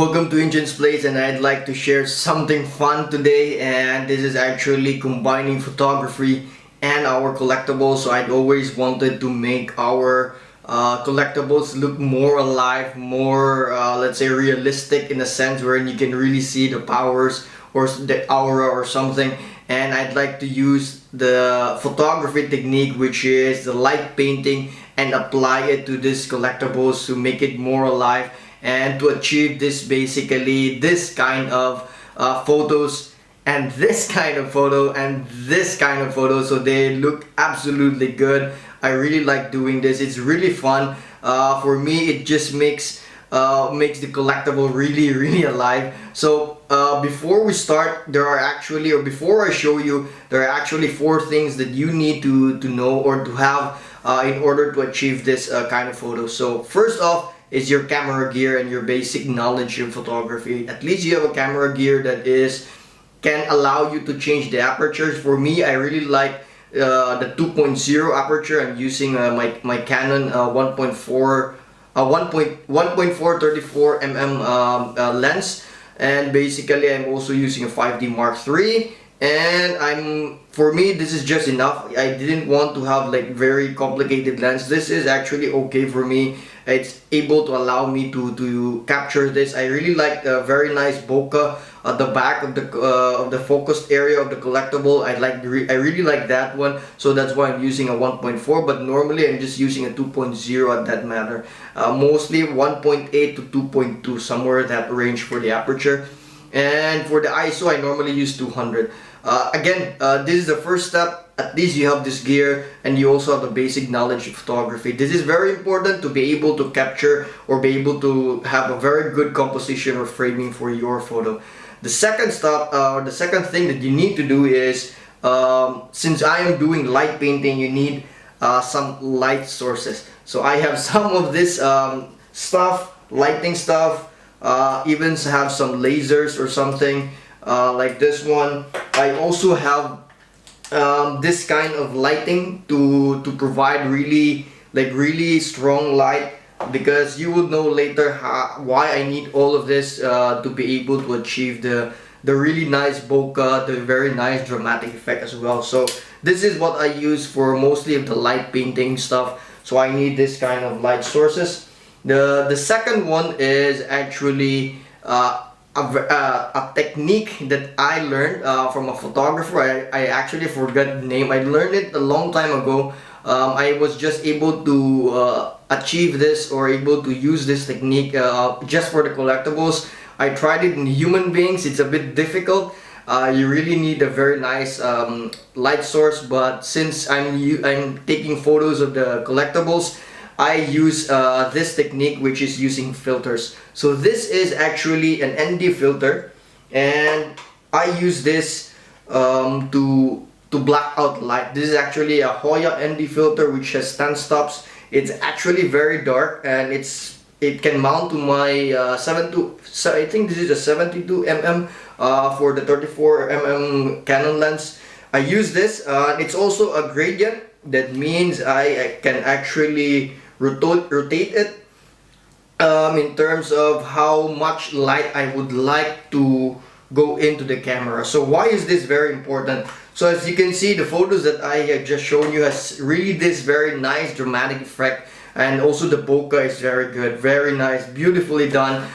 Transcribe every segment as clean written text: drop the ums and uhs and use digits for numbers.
Welcome to NCHANZPLACE, and I'd like to share something fun today, and this is actually combining photography and our collectibles. So I'd always wanted to make our collectibles look more alive, more let's say realistic, in a sense wherein you can really see the powers or the aura or something. And I'd like to use the photography technique, which is the light painting, and apply it to this collectibles to make it more alive and to achieve this, basically this kind of photos, and this kind of photo, and this kind of photo, so they look absolutely good. I really like doing this. It's really fun. For me, it just makes the collectible really alive. So before we start, there are actually, or before I show you, there are actually 4 things that you need to know or to have in order to achieve this kind of photo. So first off is your camera gear and your basic knowledge of photography. At least you have a camera gear that can allow you to change the apertures. For me, I really like the 2.0 aperture. I'm using my Canon 1.4 34 mm lens, and basically I'm also using a 5D Mark III. And for me, this is just enough. I didn't want to have like very complicated lens. This is actually okay for me. It's able to allow me to capture this. I really like the very nice bokeh at the back of the focused area of the collectible. I really like that one, so that's why I'm using a 1.4. But normally I'm just using a 2.0 at that matter. Mostly 1.8 to 2.2, somewhere that range for the aperture. And for the ISO, I normally use 200. Again, this is the first step. At least you have this gear and you also have the basic knowledge of photography. This is very important to be able to capture or be able to have a very good composition or framing for your photo. The second step, the second thing that you need to do is, since I am doing light painting, you need some light sources. So I have some of this stuff, lighting stuff, even have some lasers or something like this one. I also have this kind of lighting to provide really strong light, because you will know later why I need all of this to be able to achieve the really nice bokeh, the very nice dramatic effect as well. So this is what I use for mostly of the light painting stuff. So I need this kind of light sources. The second one is actually a technique that I learned from a photographer. I actually forgot the name. I learned it a long time ago. I was just able to achieve this, or able to use this technique just for the collectibles. I tried it in human beings. It's a bit difficult. You really need a very nice light source, but since I'm taking photos of the collectibles, I use this technique, which is using filters. So this is actually an ND filter, and I use this to black out light. This is actually a Hoya ND filter, which has 10 stops. It's actually very dark, and it can mount to my I think this is a 72 mm for the 34 mm Canon lens. I use this. It's also a gradient. That means I can actually rotate it in terms of how much light I would like to go into the camera. So why is this very important? So as you can see, the photos that I have just shown you has really this very nice dramatic effect, and also the bokeh is very good, very nice, beautifully done.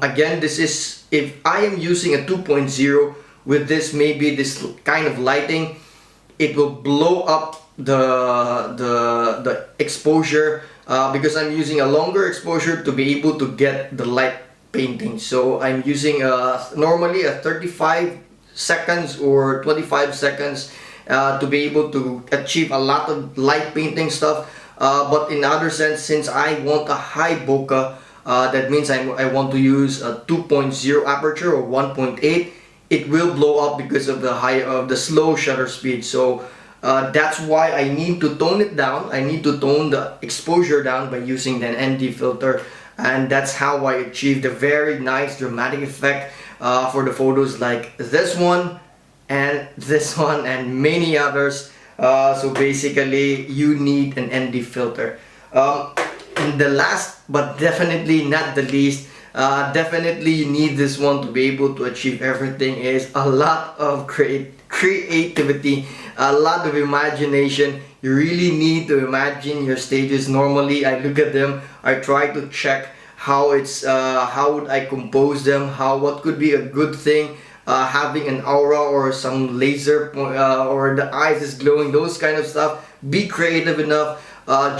Again, this is, if I am using a 2.0 with this, maybe this kind of lighting, it will blow up the exposure, because I'm using a longer exposure to be able to get the light painting. So I'm using normally a 35 seconds or 25 seconds to be able to achieve a lot of light painting stuff. But in other sense, since I want a high bokeh, that means I want to use a 2.0 aperture or 1.8. It will blow up because of the slow shutter speed. So that's why I need to tone it down. I need to tone the exposure down by using the ND filter, and that's how I achieve the very nice dramatic effect for the photos like this one and this one and many others. So basically you need an ND filter. And the last but definitely not the least, Definitely you need this one to be able to achieve everything. Is a lot of creativity, a lot of imagination. You really need to imagine your stages. Normally I look at them, I try to check how would I compose them, what could be a good thing, having an aura or some laser or the eyes is glowing, those kind of stuff. Be creative enough.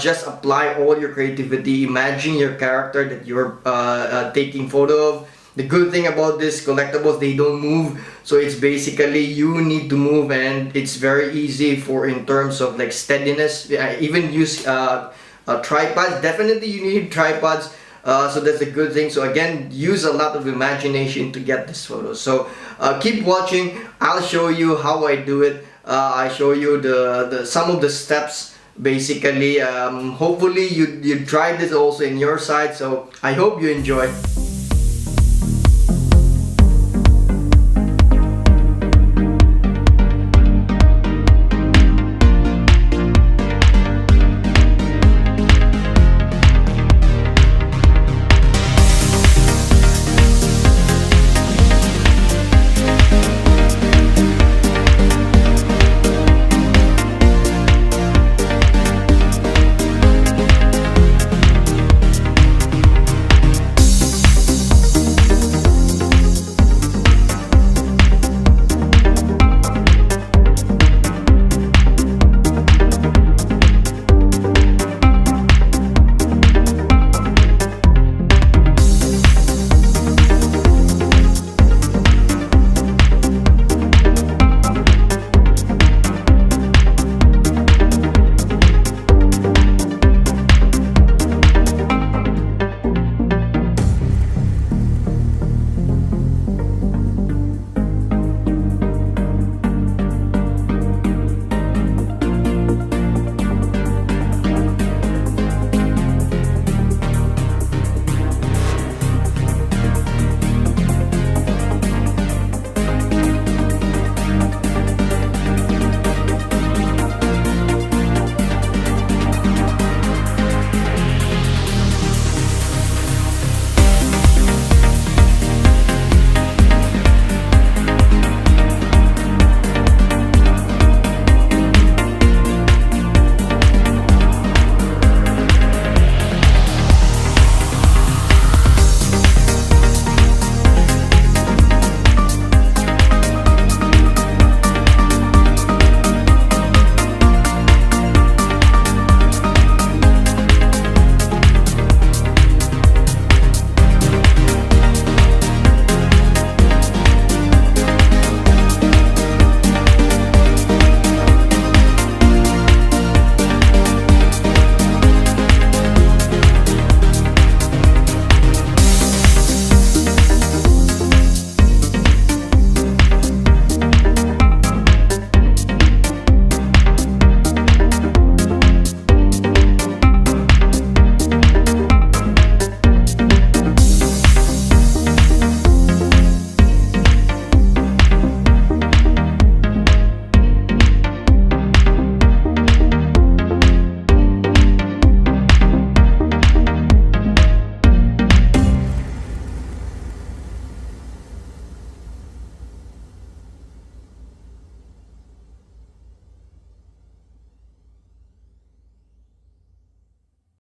Just apply all your creativity. Imagine your character that you're taking photo of. The good thing about this collectibles, they don't move, so it's basically you need to move, and it's very easy for in terms of like steadiness. I even use tripods. Definitely you need tripods. So that's a good thing. So again, use a lot of imagination to get this photo. So keep watching. I'll show you how I do it. I show you the some of the steps. Basically, hopefully you try this also in your side. So I hope you enjoy.